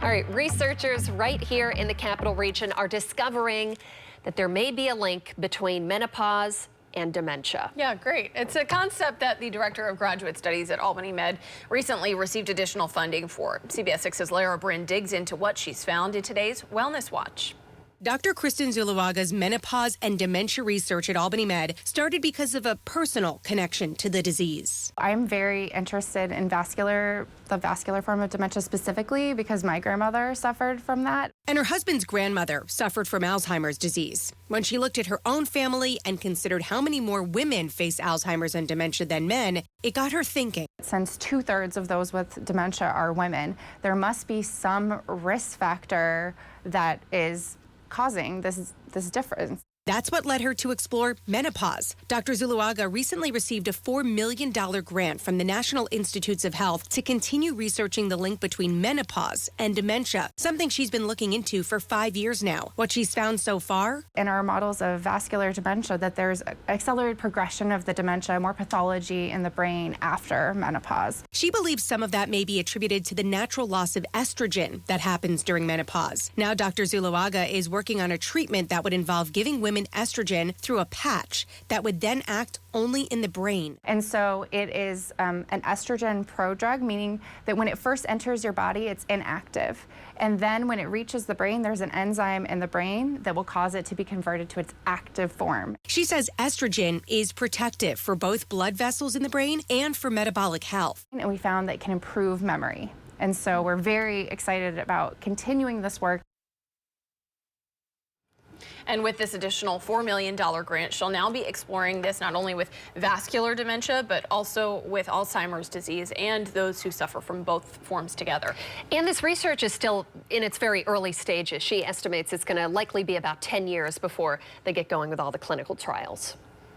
All right, researchers right here in the Capital Region are discovering that there may be a link between menopause and dementia. Yeah, great. It's a concept that the director of graduate studies at Albany Med recently received additional funding for. CBS 6's Lara Bryn digs into what she's found in today's Wellness Watch. Dr. Kristen Zuloaga's menopause and dementia research at Albany Med started because of a personal connection to the disease. I'm very interested in the vascular form of dementia specifically because my grandmother suffered from that. And her husband's grandmother suffered from Alzheimer's disease. When she looked at her own family and considered how many more women face Alzheimer's and dementia than men, it got her thinking. Since 2/3 of those with dementia are women, there must be some risk factor that is causing this difference. That's what led her to explore menopause. Dr. Zuloaga recently received a $4 million grant from the National Institutes of Health to continue researching the link between menopause and dementia, something she's been looking into for 5 years now. What she's found so far? In our models of vascular dementia, that there's accelerated progression of the dementia, more pathology in the brain after menopause. She believes some of that may be attributed to the natural loss of estrogen that happens during menopause. Now Dr. Zuloaga is working on a treatment that would involve giving women estrogen through a patch that would then act only in the brain. And so it is an estrogen prodrug, meaning that when it first enters your body, it's inactive. And then when it reaches the brain, there's an enzyme in the brain that will cause it to be converted to its active form. She says estrogen is protective for both blood vessels in the brain and for metabolic health. And we found that it can improve memory. And so we're very excited about continuing this work. And with this additional $4 million grant, she'll now be exploring this not only with vascular dementia, but also with Alzheimer's disease and those who suffer from both forms together. And this research is still in its very early stages. She estimates it's going to likely be about 10 years before they get going with all the clinical trials.